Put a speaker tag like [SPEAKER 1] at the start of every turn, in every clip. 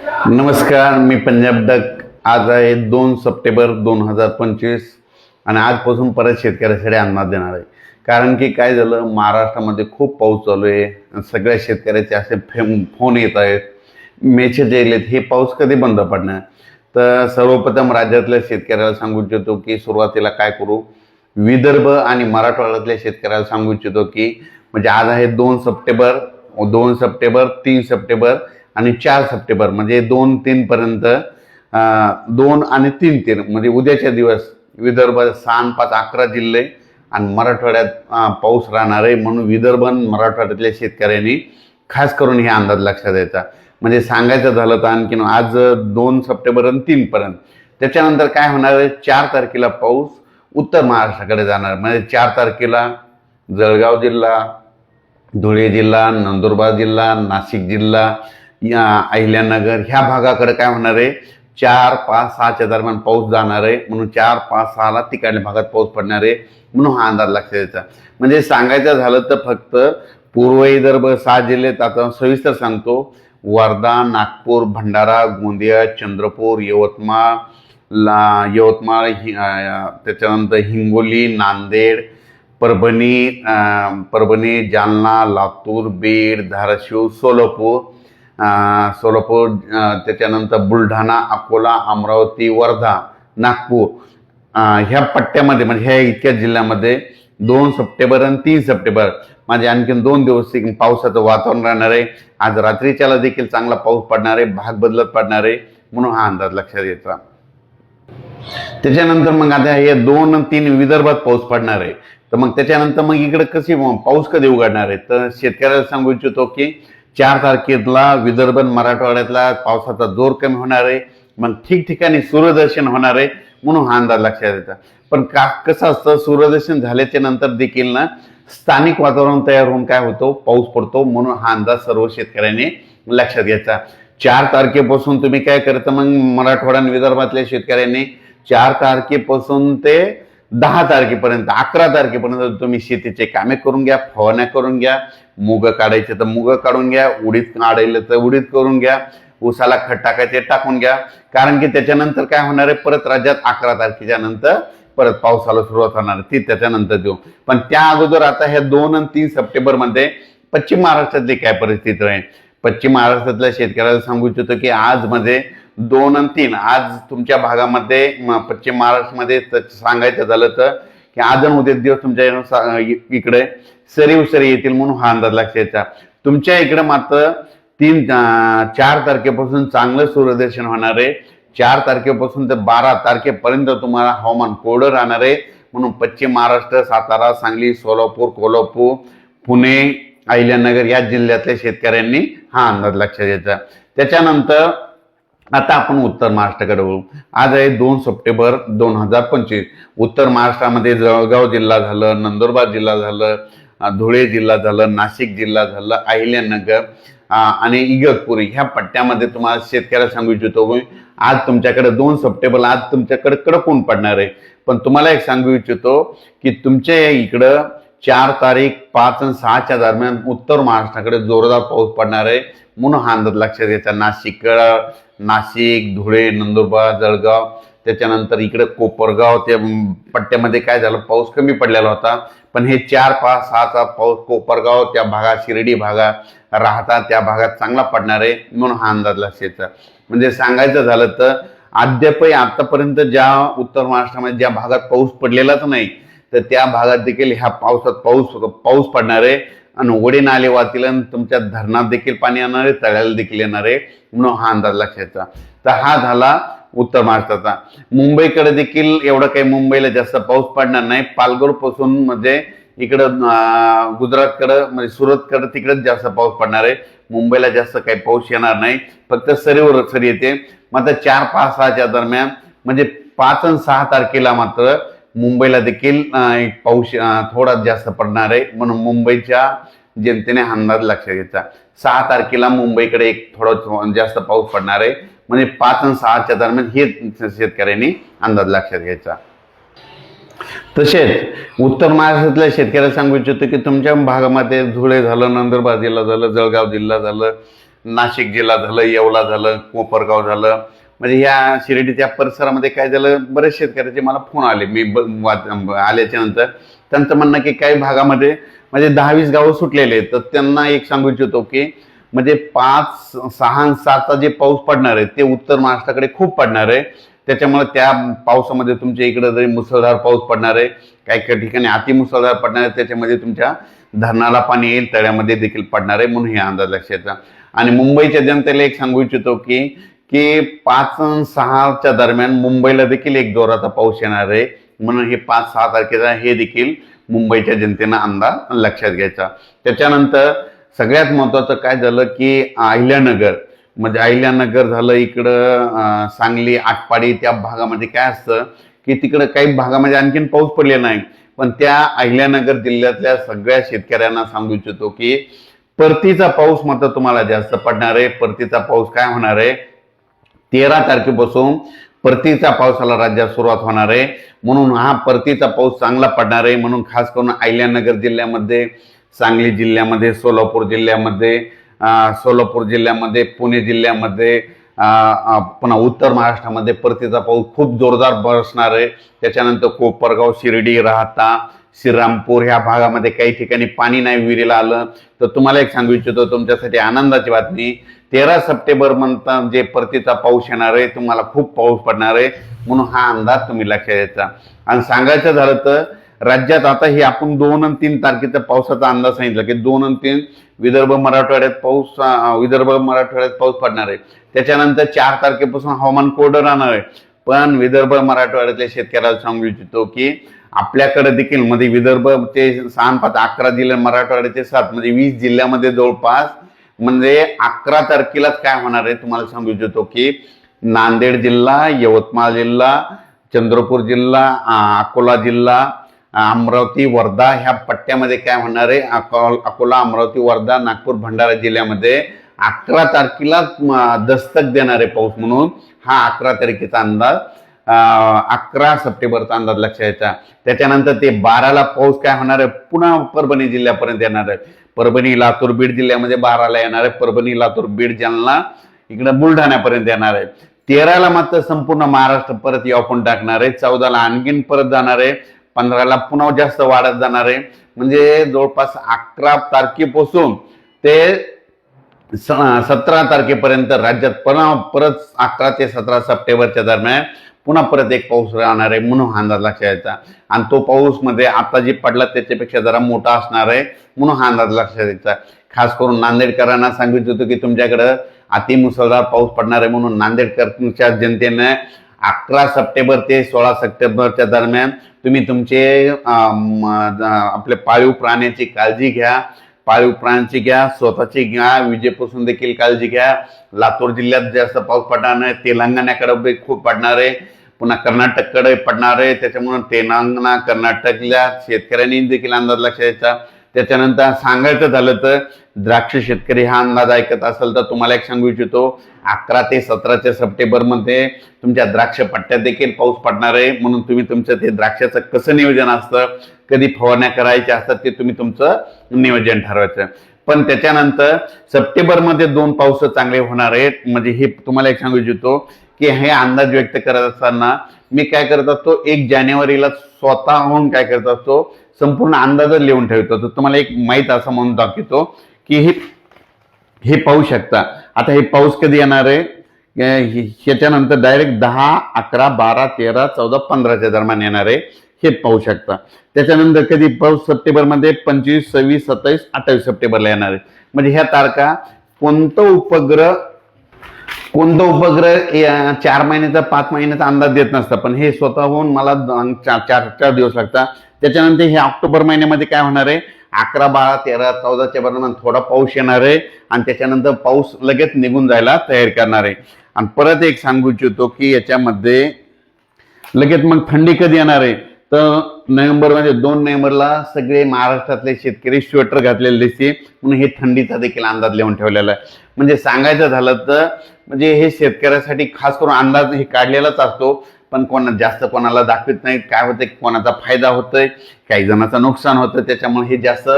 [SPEAKER 1] नमस्कार, मी पंजाब डक. आज आहे 2 सप्टेंबर 2025 आणि आजपासून परत शेतकऱ्यासाठी अंदाज देणार आहे. कारण की काय झालं, महाराष्ट्रामध्ये खूप पाऊस चालू आहे. सगळ्या शेतकऱ्याचे असे फोन येत आहेत, मेसेज येलेत, हे पाऊस कधी बंद पडणार. तर सर्वप्रथम राज्यातल्या शेतकऱ्याला सांगू इच्छितो की सुरुवातीला काय करू, विदर्भ आणि मराठवाड्यातल्या शेतकऱ्याला सांगू इच्छितो की म्हणजे आज आहे 2 सप्टेंबर, 2 सप्टेंबर, 3 सप्टेंबर आणि 4 सप्टेंबर, म्हणजे 2-3 पर्यंत 2 आणि 3-3 म्हणजे उद्याच्या दिवस विदर्भात 6-5-11 जिल्हे आणि मराठवाड्यात पाऊस राहणार आहे. म्हणून विदर्भ आणि मराठवाड्यातल्या शेतकऱ्यांनी खास करून हे अंदाज लक्षात द्यायचा. म्हणजे सांगायचं झालं तर आणखीन आज 2 सप्टेंबर आणि 3 पर्यंत. त्याच्यानंतर काय होणार आहे, 4 तारखेला पाऊस उत्तर महाराष्ट्राकडे जाणार. म्हणजे 4 तारखेला जळगाव जिल्हा, धुळे जिल्हा, नंदुरबार जिल्हा, नाशिक जिल्हा, अहिल्यानगर ह्या भागाकडे काय होणार आहे, 4, 5, 6च्या दरम्यान पाऊस जाणार आहे. म्हणून 4, 5, 6ला तिकडल्या भागात पाऊस पडणार आहे. म्हणून हा अंदाज लक्षात द्यायचा. म्हणजे सांगायचं झालं तर फक्त पूर्व विदर्भ 6 जिल्ह्यात आता सविस्तर सांगतो: वर्धा, नागपूर, भंडारा, गोंदिया, चंद्रपूर, यवतमाळ, त्याच्यानंतर हिंगोली, नांदेड, परभणी, जालना, लातूर, बीड, धाराशिव, सोलापूर, त्याच्यानंतर बुलढाणा, अकोला, अमरावती, वर्धा, नागपूर ह्या पट्ट्यामध्ये म्हणजे ह्या इतक्या जिल्ह्यामध्ये 2 सप्टेंबर आणि 3 सप्टेंबर म्हणजे आणखीन 2 दिवस पावसाचं वातावरण राहणार आहे. आज रात्रीच्याला देखील चांगला पाऊस पडणार आहे, भाग बदलत पडणार आहे. म्हणून हा अंदाज लक्षात घ्यायचा. त्याच्यानंतर मग आता हे 2 आणि 3 विदर्भात पाऊस पडणार आहे. तर मग त्याच्यानंतर मग इकडे पाऊस कधी उघडणार आहे, तर शेतकऱ्याला सांगू इच्छितो की 4 तारखेला विदर्भ मराठवाड्यातला पावसाचा जोर कमी होणार आहे. मग ठिकठिकाणी सूर्यदर्शन होणार आहे. म्हणून हा अंदाज लक्षात द्यायचा. पण कसं असतं, सूर्यदर्शन झाल्याच्या नंतर देखील ना स्थानिक वातावरण तयार होऊन काय होतो, पाऊस पडतो. म्हणून हा अंदाज सर्व शेतकऱ्यांनी लक्षात घ्यायचा. 4 तारखेपासून तुम्ही काय करता, मग मराठवाडा आणि विदर्भातल्या शेतकऱ्यांनी 4 तारखेपासून ते 10 तारखेपर्यंत, 11 तारखेपर्यंत तुम्ही शेतीचे कामे करून घ्या, फवारण्या करून घ्या. मूग काढायचे तर मूग काढून घ्या, उडीद काढायला तर उडीद करून घ्या, ऊसाला खत टाकायचे टाकून घ्या. कारण की त्याच्यानंतर काय होणार आहे, परत राज्यात 11 तारखेच्या नंतर परत पावसाला सुरुवात होणार आहे. ती त्याच्यानंतर देऊ. पण त्या अगोदर आता ह्या 2 आणि 3 सप्टेंबर मध्ये पश्चिम महाराष्ट्रातली काय परिस्थिती आहे, पश्चिम महाराष्ट्रातल्या शेतकऱ्याला सांगू इच्छितो की आज म्हणजे 2 आणि 3 आज तुमच्या भागामध्ये पश्चिम महाराष्ट्रामध्ये सांगायचं झालं तर की आज आणि उद्या दिवस तुमच्या इकडे सरी येतील. म्हणून हा अंदाज लक्षात घ्यायचा. तुमच्या इकडे मात्र 4 तारखेपासून चांगलं सूर्यदर्शन होणार आहे. 4 तारखेपासून ते 12 तारखेपर्यंत तुम्हाला हवामान कोरडं राहणार आहे. म्हणून पश्चिम महाराष्ट्र, सातारा, सांगली, सोलापूर, कोल्हापूर, पुणे, अहिल्यानगर या जिल्ह्यातल्या शेतकऱ्यांनी हा अंदाज लक्षात घ्यायचा. त्याच्यानंतर आता आपण उत्तर महाराष्ट्राकडे वळू. आज आहे 2 सप्टेंबर 2025. उत्तर महाराष्ट्रामध्ये जळगाव जिल्हा झालं, नंदुरबार जिल्हा झालं, धुळे जिल्हा झालं, नाशिक जिल्हा झालं, अहिल्यानगर आणि इगतपुरी ह्या पट्ट्यामध्ये तुम्हाला शेतकऱ्याला सांगू इच्छितो आज तुमच्याकडे 2 सप्टेंबर आज तुमच्याकडे कडक ऊन पडणार आहे. पण तुम्हाला एक सांगू इच्छितो की तुमच्या इकडं 4 तारीख, 5 आणि 6च्या दरम्यान उत्तर महाराष्ट्राकडे जोरदार पाऊस पडणार आहे. म्हणून हा अंदाज लक्षात घ्यायचा. नाशिक, धुळे, नंदुरबार, जळगाव, त्याच्यानंतर इकडे कोपरगाव त्या पट्ट्यामध्ये काय झालं, पाऊस कमी पडलेला होता. पण हे 4, 5, 6चा पाऊस कोपरगाव त्या भागात, शिर्डी भागात राहता त्या भागात चांगला पडणार आहे. म्हणून हा अंदाज लक्षात घ्यायचा. म्हणजे सांगायचं झालं तर अद्यापही आतापर्यंत ज्या उत्तर महाराष्ट्रामध्ये ज्या भागात पाऊस पडलेलाच नाही, तर त्या भागात देखील ह्या पावसात पाऊस पडणार आहे. आणि ओढे नाले वाहतील आणि तुमच्या धरणात देखील पाणी येणार आहे, तळ्याला देखील येणार आहे. म्हणून हा अंदाज लक्षात घ्यायचा. तर हा झाला उत्तर महाराष्ट्राचा. मुंबईकडे देखील एवढं काही मुंबईला जास्त पाऊस पडणार नाही. पालघर पासून म्हणजे इकडं गुजरातकडं म्हणजे सुरतकडं तिकडेच जास्त पाऊस पडणार आहे. मुंबईला जास्त काही पाऊस येणार नाही, फक्त सरी येते. मात्र 4, 5, 6च्या दरम्यान म्हणजे 5 आणि 6 तारखेला मात्र मुंबईला देखील पाऊस थोडा जास्त पडणार आहे. म्हणून मुंबईच्या जनतेने अंदाज लक्षात घ्यायचा. 6 तारखेला मुंबईकडे एक थोडा जास्त पाऊस पडणार आहे. म्हणजे 5 आणि 6च्या दरम्यान हे शेतकऱ्यांनी अंदाज लक्षात घ्यायचा. तसेच उत्तर महाराष्ट्रातल्या शेतकऱ्याला सांगू इच्छितो की तुमच्या भागामध्ये धुळे झालं, नंदुरबार जिल्हा झालं, जळगाव जिल्हा झालं, नाशिक जिल्हा झालं, येवला झालं, कोपरगाव झालं, म्हणजे ह्या शिर्डीच्या परिसरामध्ये काय झालं, बरेच शेतकऱ्याचे मला फोन आले. मी आल्याच्या नंतर त्यांचं म्हणणं की काही भागामध्ये म्हणजे 10-20 गावं सुटलेले आहेत. तर त्यांना एक सांगू इच्छितो की म्हणजे 5, 6, 7चा जे पाऊस पडणार आहे ते उत्तर महाराष्ट्राकडे खूप पडणार आहे. त्याच्यामुळे त्या पावसामध्ये तुमच्या इकडे जरी मुसळधार पाऊस पडणार आहे, काही ठिकाणी अतिमुसळधार पडणार आहे, त्याच्यामध्ये तुमच्या धरणाला पाणी येईल, तळ्यामध्ये देखील पडणार आहे, म्हणून हे अंदाज लक्षात. आणि मुंबईच्या जनतेला एक सांगू इच्छितो की 5 आणि 6च्या दरम्यान मुंबईला देखील एक जोराचा पाऊस येणार आहे, म्हणून हे 5-6 तारखेचा हे देखील मुंबईच्या जनतेनं अंदाज लक्षात घ्यायचा. त्याच्यानंतर सगळ्यात महत्वाचं काय झालं की अहिल्यानगर, म्हणजे अहिल्यानगर झालं इकडं सांगली, आटपाडी त्या भागामध्ये काय असतं की तिकडं काही भागामध्ये आणखीन पाऊस पडलेला नाही. पण त्या अहिल्यानगर जिल्ह्यातल्या सगळ्या शेतकऱ्यांना सांगू इच्छितो की परतीचा पाऊस मात्र तुम्हाला जास्त पडणार आहे. परतीचा पाऊस काय होणार आहे, 13 तारखेपासून परतीच्या पावसाला राज्यात सुरुवात होणार आहे, म्हणून हा परतीचा पाऊस चांगला पडणार आहे. म्हणून खास करून अहिल्यानगर जिल्ह्यामध्ये, सांगली जिल्ह्यामध्ये, सोलापूर जिल्ह्यामध्ये, पुणे जिल्ह्यामध्ये, पुन्हा उत्तर महाराष्ट्रामध्ये परतीचा पाऊस खूप जोरदार बरसणार आहे. त्याच्यानंतर कोपरगाव, शिर्डी, राहता, श्रीरामपूर ह्या भागामध्ये काही ठिकाणी पाणी नाही विहिरीला आलं. तर तुम्हाला एक सांगू इच्छितो, तुमच्यासाठी आनंदाची बातमी, 13 सप्टेंबर नंतर जे परतीचा पाऊस येणार आहे, तुम्हाला खूप पाऊस पडणार आहे, म्हणून हा अंदाज तुम्ही लक्षात घ्यायचा. आणि सांगायचं झालं तर राज्यात आता हे आपण 2 आणि 3 तारखेचा पावसाचा अंदाज सांगितला की 2 आणि 3 विदर्भ मराठवाड्यात पाऊस पडणार आहे. त्याच्यानंतर 4 तारखेपासून हवामान कोरडं राहणार आहे. पण विदर्भ मराठवाड्यातल्या शेतकऱ्याला सांगू इच्छितो की आपल्याकडे देखील म्हणजे विदर्भचे 6-5 11 जिल्हे, मराठवाड्याचे 7 म्हणजे 20 जिल्ह्यामध्ये जवळपास म्हणजे 11 तारखेलाच काय होणार आहे तुम्हाला सांगू इच्छितो की नांदेड जिल्हा, यवतमाळ जिल्हा, चंद्रपूर जिल्हा, अकोला जिल्हा, अमरावती, वर्धा ह्या पट्ट्यामध्ये काय होणार आहे, अकोला, अमरावती, वर्धा, नागपूर, भंडारा जिल्ह्यामध्ये 11 तारखेला दस्तक देणारे पाऊस, म्हणून हा 11 तारखेचा अंदाज, 11 सप्टेंबरचा अंदाज लक्षात घ्यायचा. त्याच्यानंतर ते 12ला पाऊस काय होणार आहे, पुन्हा परभणी जिल्ह्यापर्यंत येणार आहे. परभणी, लातूर, बीड जिल्ह्यामध्ये 12ला येणार आहे. परभणी, लातूर, बीड, जालना इकडे बुलढाण्यापर्यंत येणार आहे. 13ला मात्र संपूर्ण महाराष्ट्र परत यावून टाकणार आहे. 14ला आणखीन परत जाणार आहे. 15ला पुन्हा जास्त वाढत जाणार आहे. म्हणजे जवळपास 11 तारखेपासून ते 17 तारखेपर्यंत राज्यात परत 11 ते 17 सप्टेंबरच्या दरम्यान पुन्हा परत एक पाऊस राहणार आहे, म्हणून अंदाज लक्षात घ्यायचा. आणि तो पाऊस मध्ये आता जे पडला त्याच्यापेक्षा जरा मोठा असणार आहे, म्हणून हा अंदाज लक्षात घ्यायचा. खास करून नांदेडकरांना सांगितलं होतं की तुमच्याकडं अतिमुसळधार पाऊस पडणार आहे, म्हणून नांदेडकरच्या जनतेने 11 सप्टेंबर ते 16 सप्टेंबरच्या दरम्यान तुम्ही तुमचे आपले पाळीव प्राण्याची काळजी घ्या, स्वतःची घ्या, विजेपासून देखील काळजी घ्या. लातूर जिल्ह्यात जास्त पाऊस पडणार नाही, तेलंगणाकडे खूप पडणार आहे, पुन्हा कर्नाटककडे पडणार आहे. त्याच्यामुळे तेलंगणा, कर्नाटकल्या शेतकऱ्यांनी देखील अंदाज लक्षात द्यायचा. त्याच्यानंतर सांगायचं झालं तर द्राक्ष शेतकरी हा अंदाज ऐकत असेल तर तुम्हाला एक सांगू इच्छितो, 11 ते 17 सप्टेंबरमध्ये तुमच्या द्राक्ष पट्ट्यात देखील पाऊस पडणार आहे, म्हणून तुम्ही तुमचं ते द्राक्षाचं कसं नियोजन असतं, कधी फवारण्या करायच्या असतात ते तुम्ही तुमचं नियोजन ठरवायचं. पण त्याच्यानंतर सप्टेंबरमध्ये 2 पाऊस चांगले होणार आहेत. म्हणजे हे तुम्हाला एक सांगू इच्छितो की हे अंदाज व्यक्त करत असताना मी काय करत असतो, 1 जानेवारीला स्वतःहून काय करत असतो, संपूर्ण अंदाज लिहून ठेवतो. तर तुम्हाला एक माहीत असं म्हणून दाखवतो की हे पाहू शकता. आता हे पाऊस कधी येणार आहे, ह्याच्यानंतर डायरेक्ट 10, 11, 12, 13, 14, 15च्या दरम्यान येणार आहे, हे पाहू शकता. त्याच्यानंतर कधी पाऊस सप्टेंबरमध्ये 25, 26, 27, 28 सप्टेंबरला येणार आहे. म्हणजे ह्या तारखा कोणतं उपग्रह 4 महिन्याचा 5 महिन्याचा अंदाज देत नसतं, पण हे स्वतःहून मला 4 दिवस लागतात. त्याच्यानंतर हे ऑक्टोबर महिन्यामध्ये काय होणार आहे, 11, 12, 13, 14च्या दरम्यान थोडा पाऊस येणार आहे आणि त्याच्यानंतर पाऊस लगेच निघून जायला तयार करणार आहे. आणि परत एक सांगू इच्छितो की याच्यामध्ये लगेच मग थंडी कधी येणार आहे, तर नोव्हेंबरमध्ये 2 नोव्हेंबरला सगळे महाराष्ट्रातले शेतकरी स्वेटर घातलेले दिसते, म्हणून हे थंडीचा देखील अंदाज लिहून ठेवलेला आहे. म्हणजे सांगायचं झालं तर म्हणजे हे शेतकऱ्यासाठी खास करून अंदाज हे काढलेलाच असतो, पण कोणाला दाखवत नाही. काय होतं, कोणाचा फायदा होतोय, काही जणांचं नुकसान होतं, त्याच्यामुळे हे जास्त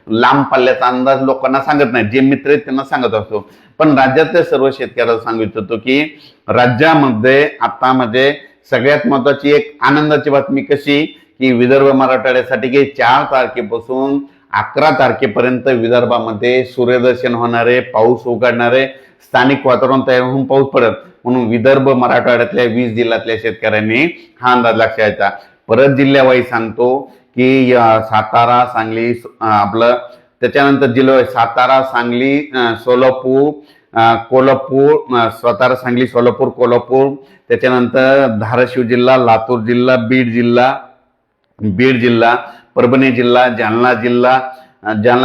[SPEAKER 1] लांब पल्ल्याचा अंदाज लोकांना सांगत नाही. जे मित्र आहेत त्यांना सांगत असतो. पण राज्यातल्या सर्व शेतकऱ्याला सांगू इच्छितो की राज्यामध्ये आता म्हणजे सगळ्यात महत्वाची एक आनंदाची बातमी कशी की विदर्भ मराठवाड्यासाठी की 4 तारखेपासून 11 तारखेपर्यंत विदर्भामध्ये सूर्यदर्शन होणारे, पाऊस उघडणारे, स्थानिक वातावरण तयार होऊन पाऊस पडत, म्हणून विदर्भ मराठवाड्यातल्या 20 जिल्ह्यातल्या शेतकऱ्यांनी हा अंदाज लक्षात घ्यायचा. परत जिल्ह्यावाईज सांगतो की सातारा, सांगली आपलं, त्याच्यानंतर जिल्हा सातारा, सांगली, सोलापूर, कोल्हापूर, सातारा, सांगली, सोलापूर, कोल्हापूर, त्याच्यानंतर धाराशिव जिल्हा, लातूर जिल्हा, बीड जिल्हा, परभणी जिल्हा, जालना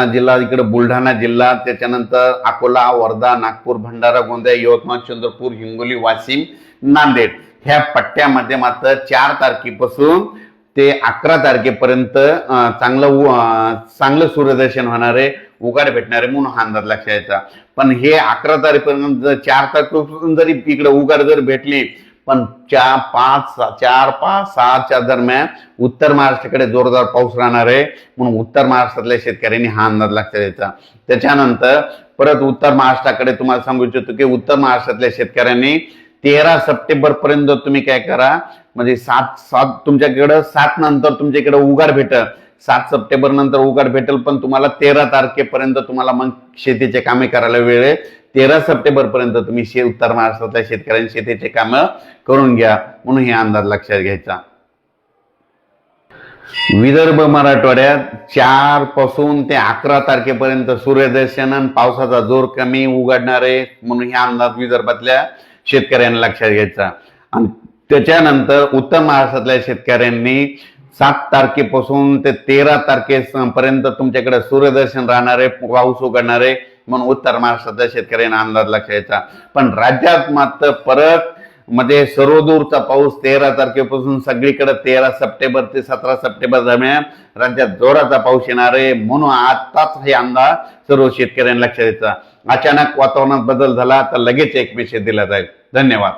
[SPEAKER 1] जिल्हा, इकडे बुलढाणा जिल्हा, त्याच्यानंतर अकोला, वर्धा, नागपूर, भंडारा, गोंदिया, यवतमाळ, चंद्रपूर, हिंगोली, वाशिम, नांदेड ह्या पट्ट्यामध्ये मात्र 4 तारखेपासून ते 11 तारखेपर्यंत चांगलं सूर्यदर्शन होणारे, उघाड भेटणारे म्हणून हा अंदाज लक्षात यायचा. पण हे 11 तारखेपर्यंत 4 तारखेपासून जरी इकडे उघाड जर भेटली, पण 4, 5, 6च्या दरम्यान उत्तर महाराष्ट्राकडे जोरदार पाऊस राहणार आहे, म्हणून उत्तर महाराष्ट्रातल्या शेतकऱ्यांनी हा अंदाज लक्षात द्यायचा. त्याच्यानंतर परत उत्तर महाराष्ट्राकडे तुम्हाला सांगू इच्छितो की उत्तर महाराष्ट्रातल्या शेतकऱ्यांनी 13 सप्टेंबर पर्यंत तुम्ही काय करा, म्हणजे 7 तुमच्याकडे 7 नंतर तुमच्याकडे उघाड भेटेल, 7 सप्टेंबर नंतर उघाड भेटेल, पण तुम्हाला 13 तारखेपर्यंत तुम्हाला मग शेतीचे कामे करायला वेळ आहे. 13 सप्टेंबर पर्यंत तुम्ही उत्तर महाराष्ट्रातल्या शेतकऱ्यांनी शेतीचे कामं करून घ्या म्हणून हे अंदाज लक्षात घ्यायचा. विदर्भ मराठवाड्यात 4 पासून ते 11 तारखेपर्यंत सूर्यदर्शन आणि पावसाचा जोर कमी उघडणार आहे म्हणून हे अंदाज विदर्भातल्या शेतकऱ्यांना लक्षात घ्यायचा. आणि त्याच्यानंतर उत्तर महाराष्ट्रातल्या शेतकऱ्यांनी 7 तारखेपासून ते 13 तारखेपर्यंत तुमच्याकडे सूर्यदर्शन राहणारे, पाऊस उघडणारे म्हणून उत्तर महाराष्ट्रातल्या शेतकऱ्यांना अंदाज लक्षात घ्यायचा. पण राज्यात मात्र परत मध्ये सर्वदूरचा पाऊस 13 तारखेपासून सगळीकडे 13 सप्टेंबर ते 17 सप्टेंबर दरम्यान राज्यात जोराचा पाऊस येणार आहे म्हणून आताच हे अंदाज सर्व शेतकऱ्यांना लक्षात द्यायचा. अचानक वातावरणात बदल झाला तर लगेच एक मेसेज दिला जाईल. धन्यवाद.